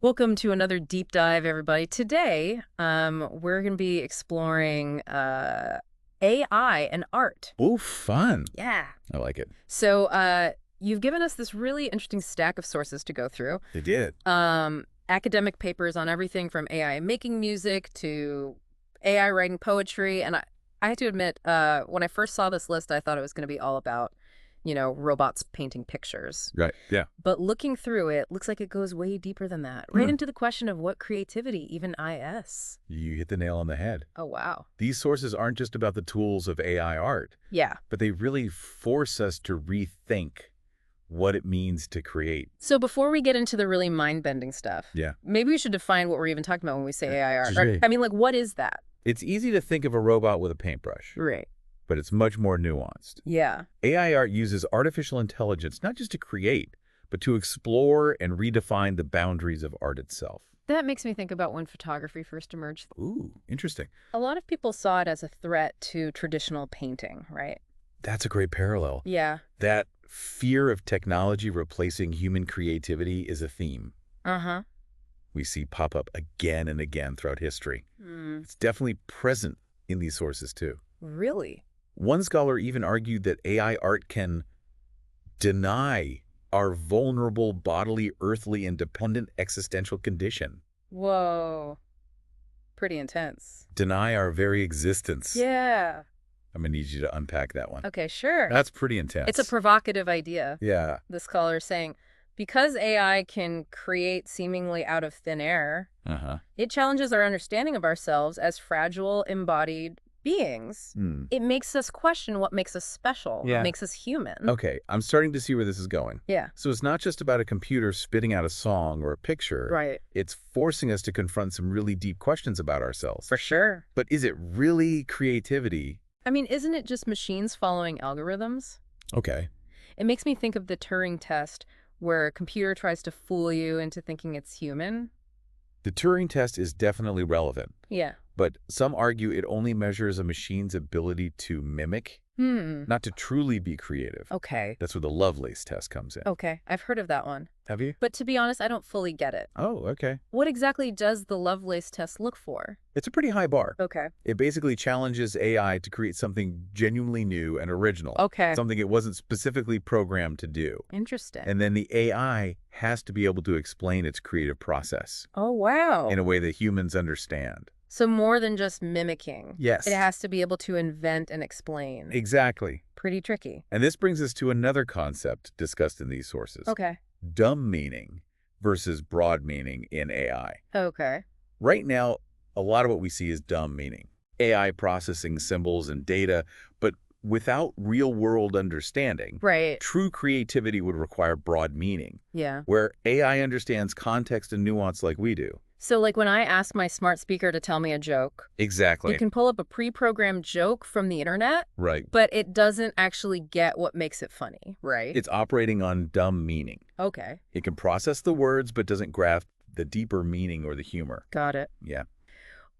Welcome to another deep dive, everybody. Today, we're going to be exploring AI and art. Ooh, fun. Yeah. I like it. So, you've given us this really interesting stack of sources to go through. They did. Academic papers on everything from AI making music to AI writing poetry. And I have to admit, when I first saw this list, I thought it was going to be all about, robots painting pictures. Right. Yeah. But looking through it, looks like it goes way deeper than that. Right into the question of what creativity even is. You hit the nail on the head. Oh, wow. These sources aren't just about the tools of AI art, Yeah. but they really force us to rethink what it means to create. So before we get into the really mind-bending stuff, Yeah. maybe we should define what we're even talking about when we say AI art. Sure. I mean, like, what is that? It's easy to think of a robot with a paintbrush, Right. but it's much more nuanced. Yeah. AI art uses artificial intelligence not just to create, but to explore and redefine the boundaries of art itself. That makes me think about when photography first emerged. Ooh, interesting. A lot of people saw it as a threat to traditional painting, right? That's a great parallel. Yeah. That fear of technology replacing human creativity is a theme Uh-huh. we see pop up again and again throughout history. Mm. It's definitely present in these sources too. Really? One scholar even argued that AI art can deny our vulnerable bodily, earthly, and dependent existential condition. Whoa. Pretty intense. Deny our very existence. Yeah. I'm going to need you to unpack that one. Okay, sure. That's pretty intense. It's a provocative idea. Yeah. The scholar is saying, because AI can create seemingly out of thin air, it challenges our understanding of ourselves as fragile, embodied beings. It makes us question what makes us special, what makes us human. Okay, I'm starting to see where this is going. Yeah. So it's not just about a computer spitting out a song or a picture. Right. It's forcing us to confront some really deep questions about ourselves. For sure. But is it really creativity? I mean, isn't it just machines following algorithms? Okay. It makes me think of the Turing test, where a computer tries to fool you into thinking it's human. The Turing test is definitely relevant, Yeah. but some argue it only measures a machine's ability to mimic, not to truly be creative. Okay. That's where the Lovelace test comes in. Okay. I've heard of that one. Have you? But to be honest, I don't fully get it. Oh, okay. What exactly does the Lovelace test look for? It's a pretty high bar. Okay. It basically challenges AI to create something genuinely new and original. Okay. Something it wasn't specifically programmed to do. Interesting. And then the AI has to be able to explain its creative process Oh, wow. in a way that humans understand. So more than just mimicking. Yes. It has to be able to invent and explain. Exactly. Pretty tricky. And this brings us to another concept discussed in these sources. Okay. Dumb meaning versus broad meaning in AI. Okay. Right now, a lot of what we see is dumb meaning. AI processing symbols and data, but without real-world understanding. Right. True creativity would require broad meaning, Yeah. where AI understands context and nuance like we do. So like when I ask my smart speaker to tell me a joke, Exactly. it can pull up a pre-programmed joke from the internet, Right. but it doesn't actually get what makes it funny, right? It's operating on dumb meaning. Okay. It can process the words, but doesn't grasp the deeper meaning or the humor. Got it. Yeah.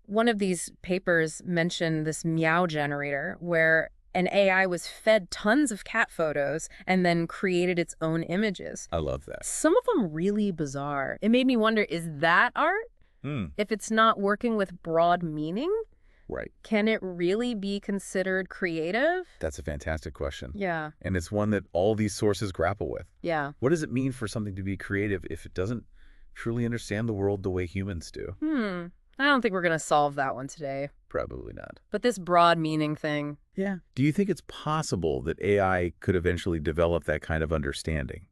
One of these papers mentioned this meow generator where an AI was fed tons of cat photos and then created its own images. I love that. Some of them really bizarre. It made me wonder, is that art? If it's not working with broad meaning, Right. can it really be considered creative? That's a fantastic question. Yeah. And it's one that all these sources grapple with. Yeah. What does it mean for something to be creative if it doesn't truly understand the world the way humans do? I don't think we're going to solve that one today. Probably not. But this broad meaning thing. Yeah. Do you think it's possible that AI could eventually develop that kind of understanding?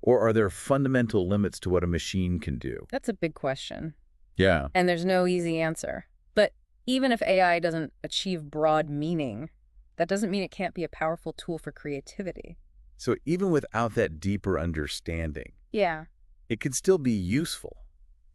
Or are there fundamental limits to what a machine can do? That's a big question. Yeah. And there's no easy answer. But even if AI doesn't achieve broad meaning, that doesn't mean it can't be a powerful tool for creativity. So even without that deeper understanding, Yeah. it can still be useful.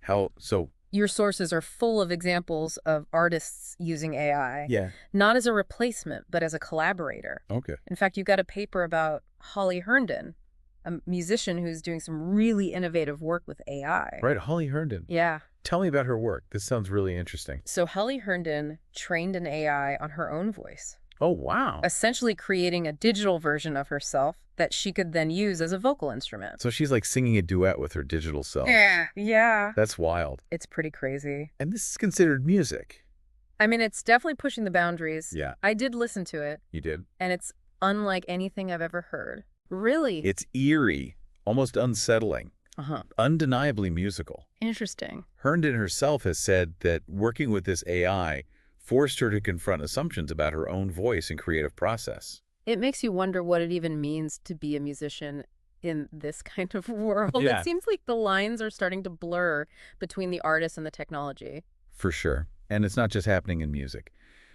How so? Your sources are full of examples of artists using AI, Yeah. not as a replacement, but as a collaborator. Okay. In fact, you got a paper about Holly Herndon, a musician who's doing some really innovative work with AI. Right. Holly Herndon. Yeah. Tell me about her work. This sounds really interesting. So Holly Herndon trained an AI on her own voice. Oh, wow. essentially creating a digital version of herself that she could then use as a vocal instrument. So she's like singing a duet with her digital self. Yeah. That's wild. It's pretty crazy. And this is considered music. I mean, it's definitely pushing the boundaries. Yeah. I did listen to it, You did? and it's unlike anything I've ever heard. Really? It's eerie, almost unsettling, Uh-huh. undeniably musical. Interesting. Herndon herself has said that working with this AI forced her to confront assumptions about her own voice and creative process. It makes you wonder what it even means to be a musician in this kind of world. Yeah. It seems like the lines are starting to blur between the artist and the technology. For sure. And it's not just happening in music.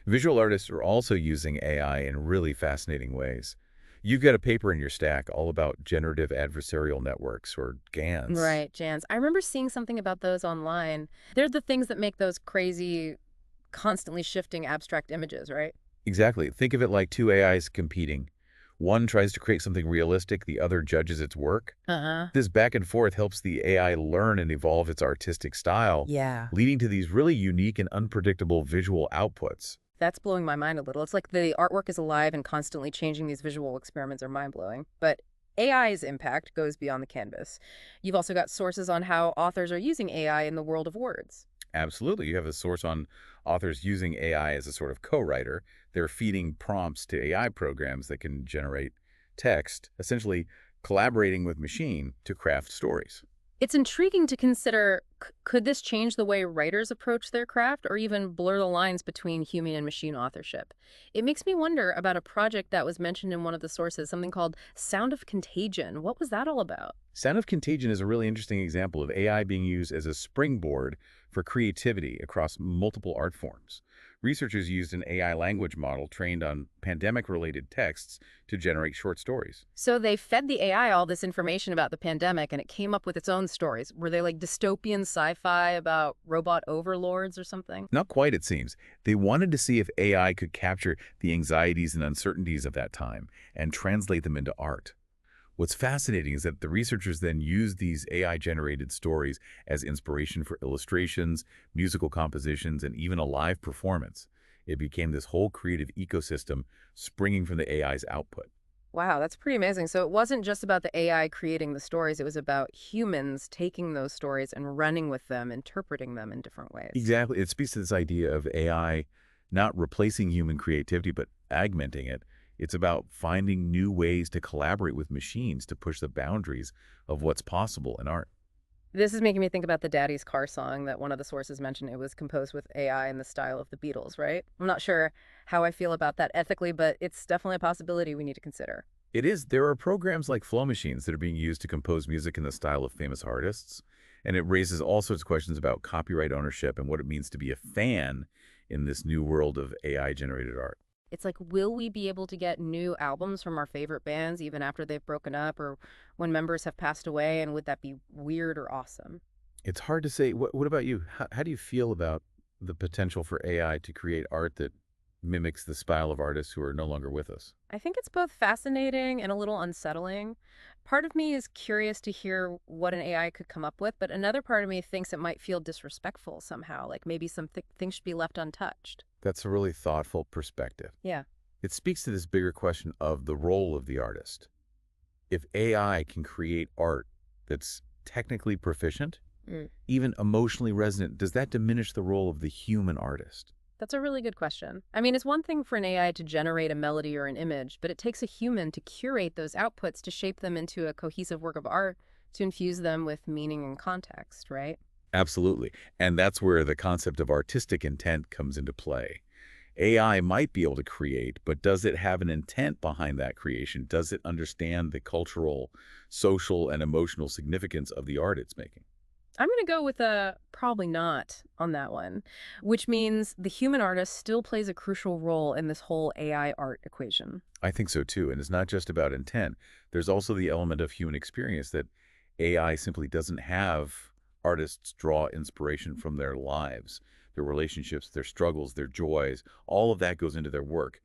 Visual artists are also using AI in really fascinating ways. You've got a paper in your stack all about generative adversarial networks, or GANs. Right, Jans. I remember seeing something about those online. They're the things that make those crazy, constantly shifting abstract images, right? Exactly. Think of it like two AIs competing. One tries to create something realistic, the other judges its work. Uh-huh. This back and forth helps the AI learn and evolve its artistic style, Yeah. leading to these really unique and unpredictable visual outputs. That's blowing my mind a little. It's like the artwork is alive and constantly changing. These visual experiments are mind-blowing. But AI's impact goes beyond the canvas. You've also got sources on how authors are using AI in the world of words. Absolutely. You have a source on authors using AI as a sort of co-writer. They're feeding prompts to AI programs that can generate text, essentially collaborating with machine to craft stories. It's intriguing to consider, could this change the way writers approach their craft or even blur the lines between human and machine authorship? It makes me wonder about a project that was mentioned in one of the sources, something called Sound of Contagion. What was that all about? Sound of Contagion is a really interesting example of AI being used as a springboard for creativity across multiple art forms. Researchers used an AI language model trained on pandemic-related texts to generate short stories. So they fed the AI all this information about the pandemic and it came up with its own stories. Were they like dystopian sci-fi about robot overlords or something? Not quite, it seems. They wanted to see if AI could capture the anxieties and uncertainties of that time and translate them into art. What's fascinating is that the researchers then used these AI-generated stories as inspiration for illustrations, musical compositions, and even a live performance. It became this whole creative ecosystem springing from the AI's output. Wow, that's pretty amazing. So it wasn't just about the AI creating the stories, it was about humans taking those stories and running with them, interpreting them in different ways. Exactly. It speaks to this idea of AI not replacing human creativity, but augmenting it. It's about finding new ways to collaborate with machines to push the boundaries of what's possible in art. This is making me think about the Daddy's Car song that one of the sources mentioned. It was composed with AI in the style of the Beatles, right? I'm not sure how I feel about that ethically, but it's definitely a possibility we need to consider. It is. There are programs like flow machines that are being used to compose music in the style of famous artists, and it raises all sorts of questions about copyright ownership and what it means to be a fan in this new world of AI-generated art. It's like, will we be able to get new albums from our favorite bands even after they've broken up or when members have passed away? And would that be weird or awesome? It's hard to say. What about you? How do you feel about the potential for AI to create art that mimics the style of artists who are no longer with us? I think it's both fascinating and a little unsettling. Part of me is curious to hear what an AI could come up with, but another part of me thinks it might feel disrespectful somehow, like maybe some things should be left untouched. That's a really thoughtful perspective. Yeah. It speaks to this bigger question of the role of the artist. If AI can create art that's technically proficient, even emotionally resonant, does that diminish the role of the human artist? That's a really good question. I mean, it's one thing for an AI to generate a melody or an image, but it takes a human to curate those outputs to shape them into a cohesive work of art, to infuse them with meaning and context, right? Absolutely. And that's where the concept of artistic intent comes into play. AI might be able to create, but does it have an intent behind that creation? Does it understand the cultural, social, and emotional significance of the art it's making? I'm going to go with a probably not on that one, which means the human artist still plays a crucial role in this whole AI art equation. I think so too. And it's not just about intent. There's also the element of human experience that AI simply doesn't have. Artists draw inspiration from their lives, their relationships, their struggles, their joys. All of that goes into their work.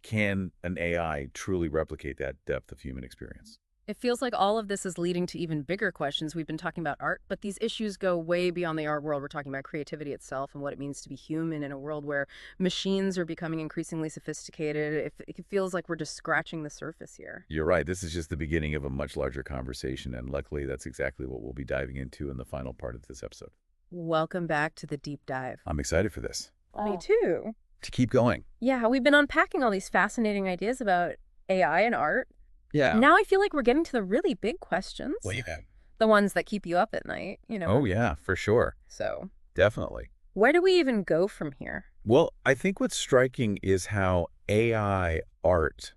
Can an AI truly replicate that depth of human experience? It feels like all of this is leading to even bigger questions. We've been talking about art, but these issues go way beyond the art world. We're talking about creativity itself and what it means to be human in a world where machines are becoming increasingly sophisticated. It feels like we're just scratching the surface here. You're right. This is just the beginning of a much larger conversation, and luckily that's exactly what we'll be diving into in the final part of this episode. Welcome back to the deep dive. I'm excited for this. Me too. To keep going. Yeah, we've been unpacking all these fascinating ideas about AI and art. Yeah. Now I feel like we're getting to the really big questions. Well, yeah. The ones that keep you up at night, Oh, yeah, for sure. So, Definitely. where do we even go from here? Well, I think what's striking is how AI art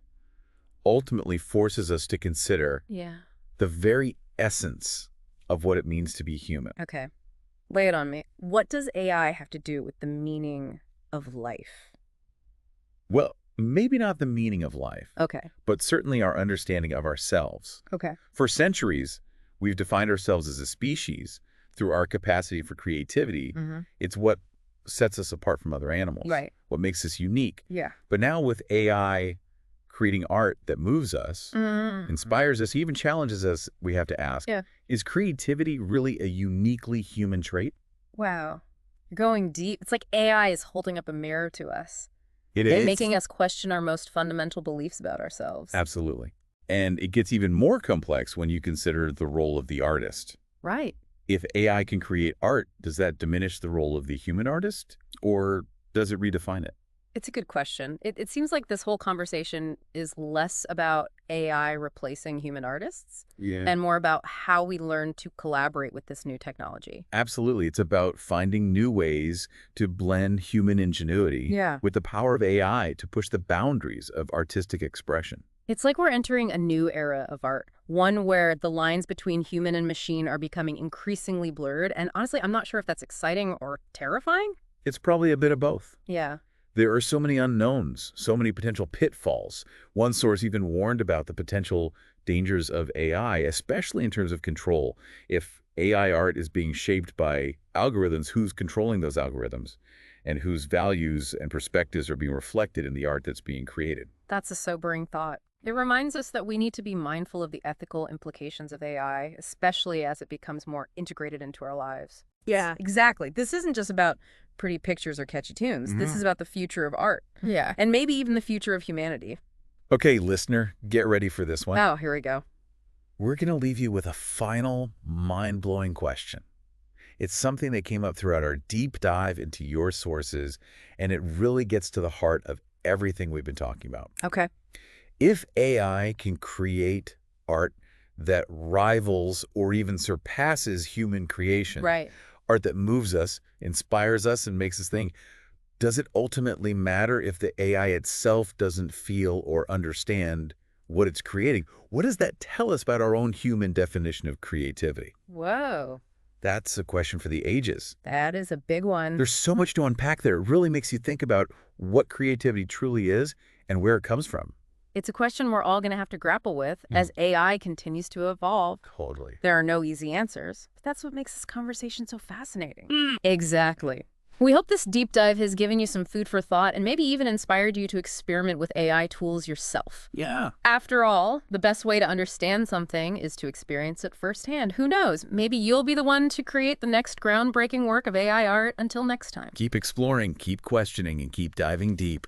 ultimately forces us to consider the very essence of what it means to be human. Okay. Lay it on me. What does AI have to do with the meaning of life? Well, maybe not the meaning of life, Okay. but certainly our understanding of ourselves. Okay. For centuries, we've defined ourselves as a species through our capacity for creativity. It's what sets us apart from other animals. Right. What makes us unique. Yeah. But now with AI creating art that moves us, inspires us, even challenges us, we have to ask, is creativity really a uniquely human trait? Wow. You're going deep. It's like AI is holding up a mirror to us. It is. Making us question our most fundamental beliefs about ourselves. Absolutely. And it gets even more complex when you consider the role of the artist. Right. If AI can create art, does that diminish the role of the human artist, or does it redefine it? It's a good question. It seems like this whole conversation is less about AI replacing human artists and more about how we learn to collaborate with this new technology. Absolutely. It's about finding new ways to blend human ingenuity with the power of AI to push the boundaries of artistic expression. It's like we're entering a new era of art, one where the lines between human and machine are becoming increasingly blurred. And honestly, I'm not sure if that's exciting or terrifying. It's probably a bit of both. Yeah. There are so many unknowns, so many potential pitfalls. One source even warned about the potential dangers of AI, especially in terms of control. If AI art is being shaped by algorithms, who's controlling those algorithms? And whose values and perspectives are being reflected in the art that's being created? That's a sobering thought. It reminds us that we need to be mindful of the ethical implications of AI, especially as it becomes more integrated into our lives. Yeah. Exactly. This isn't just about pretty pictures or catchy tunes. This is about the future of art. Yeah. And maybe even the future of humanity. Okay, listener, get ready for this one. Oh, here we go. We're going to leave you with a final mind-blowing question. It's something that came up throughout our deep dive into your sources, and it really gets to the heart of everything we've been talking about. Okay. If AI can create art that rivals or even surpasses human creation, art that moves us, inspires us, and makes us think, does it ultimately matter if the AI itself doesn't feel or understand what it's creating? What does that tell us about our own human definition of creativity? Whoa. That's a question for the ages. That is a big one. There's so much to unpack there. It really makes you think about what creativity truly is and where it comes from. It's a question we're all going to have to grapple with as AI continues to evolve. Totally. There are no easy answers, but that's what makes this conversation so fascinating. Exactly. We hope this deep dive has given you some food for thought and maybe even inspired you to experiment with AI tools yourself. Yeah. After all, the best way to understand something is to experience it firsthand. Who knows? Maybe you'll be the one to create the next groundbreaking work of AI art. Until next time. Keep exploring, keep questioning, and keep diving deep.